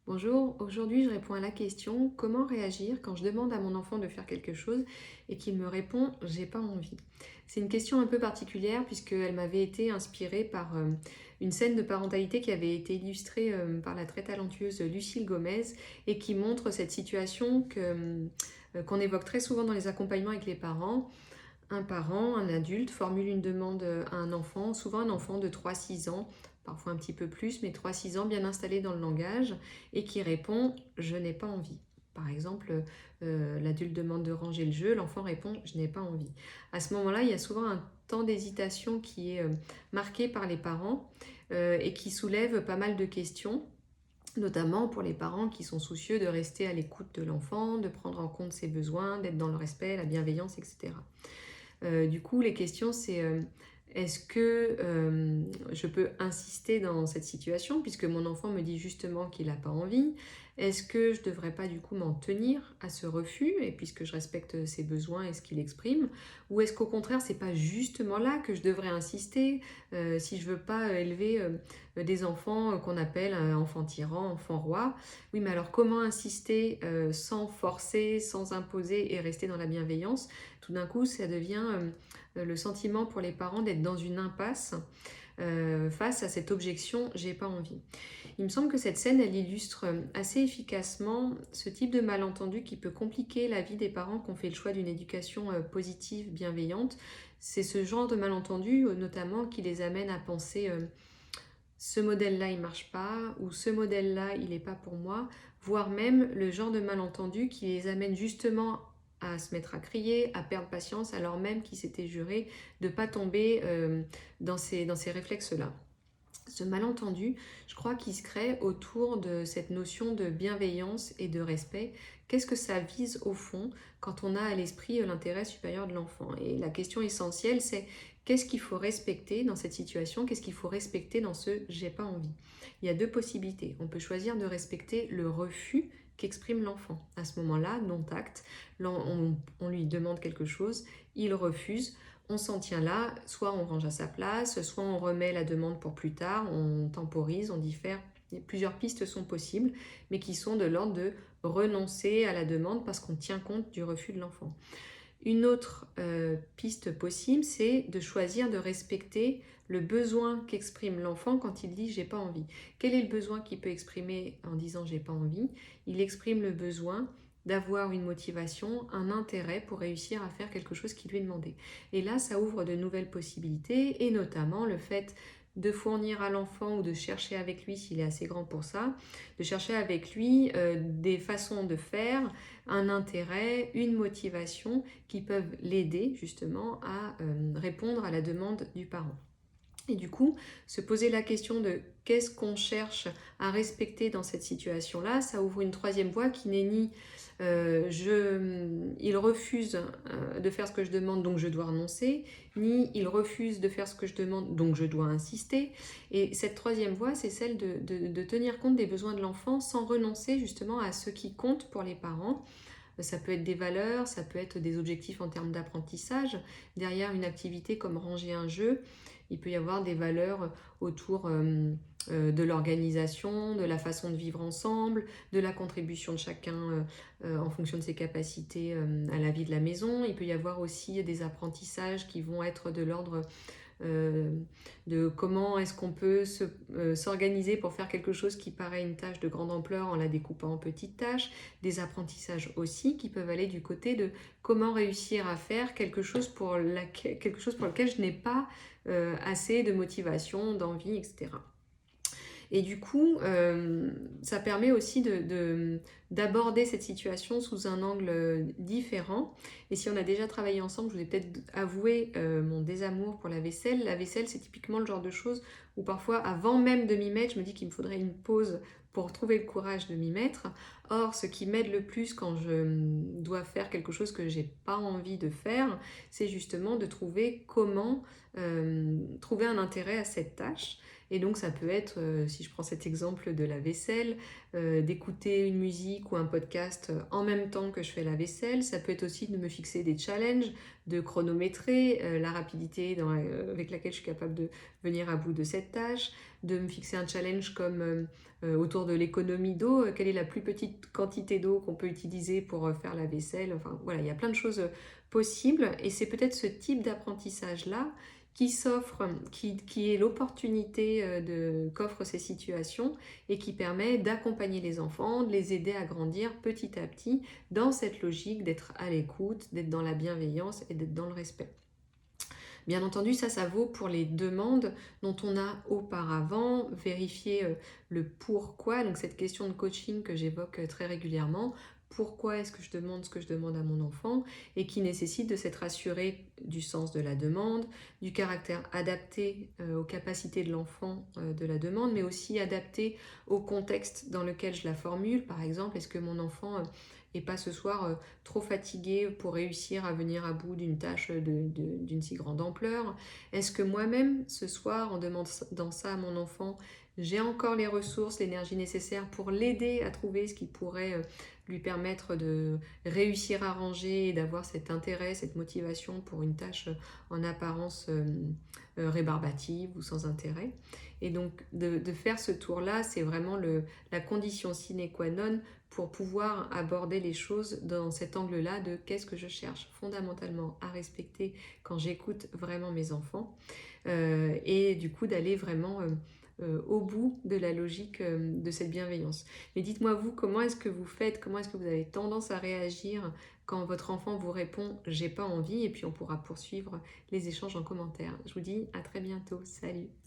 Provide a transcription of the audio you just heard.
Bonjour, aujourd'hui je réponds à la question comment réagir quand je demande à mon enfant de faire quelque chose et qu'il me répond j'ai pas envie. C'est une question un peu particulière puisqu'elle m'avait été inspirée par une scène de parentalité qui avait été illustrée par la très talentueuse Lucille Gomez et qui montre cette situation qu'on évoque très souvent dans les accompagnements avec les parents. Un parent, un adulte, formule une demande à un enfant, souvent un enfant de 3-6 ans, parfois un petit peu plus, mais 3-6 ans, bien installé dans le langage, et qui répond je n'ai pas envie. Par exemple, l'adulte demande de ranger le jeu, l'enfant répond je n'ai pas envie. À ce moment-là, il y a souvent un temps d'hésitation qui est marqué par les parents et qui soulève pas mal de questions, notamment pour les parents qui sont soucieux de rester à l'écoute de l'enfant, de prendre en compte ses besoins, d'être dans le respect, la bienveillance, etc. Du coup, les questions, c'est est-ce que je peux insister dans cette situation puisque mon enfant me dit justement qu'il n'a pas envie? Est-ce que je ne devrais pas du coup m'en tenir à ce refus et puisque je respecte ses besoins et ce qu'il exprime? Ou est-ce qu'au contraire, c'est pas justement là que je devrais insister si je veux pas élever des enfants qu'on appelle enfants tyrans, enfants rois? Oui, mais alors comment insister sans forcer, sans imposer et rester dans la bienveillance? Tout d'un coup, ça devient le sentiment pour les parents d'être dans une impasse face à cette objection j'ai pas envie. Il me semble que cette scène, elle illustre assez efficacement ce type de malentendu qui peut compliquer la vie des parents qui ont fait le choix d'une éducation positive, bienveillante. C'est ce genre de malentendu, notamment, qui les amène à penser ce modèle-là, il marche pas, ou ce modèle-là, il n'est pas pour moi, voire même le genre de malentendu qui les amène justement à se mettre à crier, à perdre patience, alors même qu'ils s'étaient jurés de ne pas tomber dans ces réflexes-là. Ce malentendu, je crois qu'il se crée autour de cette notion de bienveillance et de respect. Qu'est-ce que ça vise au fond quand on a à l'esprit l'intérêt supérieur de l'enfant? Et la question essentielle, c'est qu'est-ce qu'il faut respecter dans cette situation? Qu'est-ce qu'il faut respecter dans ce j'ai pas envie? Il y a deux possibilités. On peut choisir de respecter le refus qu'exprime l'enfant. À ce moment-là, non tact, on lui demande quelque chose, il refuse, on s'en tient là, soit on range à sa place, soit on remet la demande pour plus tard, on temporise, on diffère. Plusieurs pistes sont possibles, mais qui sont de l'ordre de renoncer à la demande parce qu'on tient compte du refus de l'enfant. Une autre piste possible, c'est de choisir de respecter le besoin qu'exprime l'enfant quand il dit j'ai pas envie. Quel est le besoin qu'il peut exprimer en disant j'ai pas envie? Il exprime le besoin d'avoir une motivation, un intérêt pour réussir à faire quelque chose qui lui est demandé. Et là, ça ouvre de nouvelles possibilités et notamment le fait de fournir à l'enfant ou de chercher avec lui, s'il est assez grand pour ça, de chercher avec lui des façons de faire, un intérêt, une motivation qui peuvent l'aider justement à répondre à la demande du parent. Et du coup, se poser la question de qu'est-ce qu'on cherche à respecter dans cette situation-là, ça ouvre une troisième voie qui n'est ni il refuse de faire ce que je demande, donc je dois renoncer, ni il refuse de faire ce que je demande, donc je dois insister. Et cette troisième voie, c'est celle de tenir compte des besoins de l'enfant sans renoncer justement à ce qui compte pour les parents. Ça peut être des valeurs, ça peut être des objectifs en termes d'apprentissage. Derrière une activité comme ranger un jeu, il peut y avoir des valeurs autour de l'organisation, de la façon de vivre ensemble, de la contribution de chacun en fonction de ses capacités à la vie de la maison. Il peut y avoir aussi des apprentissages qui vont être de l'ordre euh, de comment est-ce qu'on peut s'organiser pour faire quelque chose qui paraît une tâche de grande ampleur en la découpant en petites tâches, des apprentissages aussi qui peuvent aller du côté de comment réussir à faire quelque chose pour lequel je n'ai pas assez de motivation, d'envie, etc. Et du coup, ça permet aussi d'aborder cette situation sous un angle différent. Et si on a déjà travaillé ensemble, je vous ai peut-être avoué mon désamour pour la vaisselle. La vaisselle, c'est typiquement le genre de choses où parfois, avant même de m'y mettre, je me dis qu'il me faudrait une pause pour trouver le courage de m'y mettre. Or, ce qui m'aide le plus quand je dois faire quelque chose que j'ai pas envie de faire, c'est justement de trouver comment trouver un intérêt à cette tâche. Et donc ça peut être, si je prends cet exemple de la vaisselle, d'écouter une musique ou un podcast en même temps que je fais la vaisselle. Ça peut être aussi de me fixer des challenges, de chronométrer la rapidité avec laquelle je suis capable de venir à bout de cette tâche, de me fixer un challenge comme autour de l'économie d'eau, quelle est la plus petite quantité d'eau qu'on peut utiliser pour faire la vaisselle. Enfin voilà, il y a plein de choses possibles et c'est peut-être ce type d'apprentissage-là qui s'offre, qui est l'opportunité qu'offrent ces situations et qui permet d'accompagner les enfants, de les aider à grandir petit à petit dans cette logique d'être à l'écoute, d'être dans la bienveillance et d'être dans le respect. Bien entendu, ça vaut pour les demandes dont on a auparavant vérifié le pourquoi, donc cette question de coaching que j'évoque très régulièrement. Pourquoi est-ce que je demande ce que je demande à mon enfant et qui nécessite de s'être assuré du sens de la demande, du caractère adapté aux capacités de l'enfant de la demande, mais aussi adapté au contexte dans lequel je la formule. Par exemple, est-ce que mon enfant n'est pas ce soir trop fatigué pour réussir à venir à bout d'une tâche d'une si grande ampleur? Est-ce que moi-même, ce soir, en demandant ça à mon enfant, j'ai encore les ressources, l'énergie nécessaire pour l'aider à trouver ce qui pourrait lui permettre de réussir à ranger et d'avoir cet intérêt, cette motivation pour une tâche en apparence rébarbative ou sans intérêt? Et donc de faire ce tour-là, c'est vraiment la condition sine qua non pour pouvoir aborder les choses dans cet angle-là de qu'est-ce que je cherche fondamentalement à respecter quand j'écoute vraiment mes enfants et du coup d'aller vraiment au bout de la logique de cette bienveillance. Mais dites-moi vous, comment est-ce que vous faites, comment est-ce que vous avez tendance à réagir quand votre enfant vous répond j'ai pas envie et puis on pourra poursuivre les échanges en commentaire. Je vous dis à très bientôt, salut!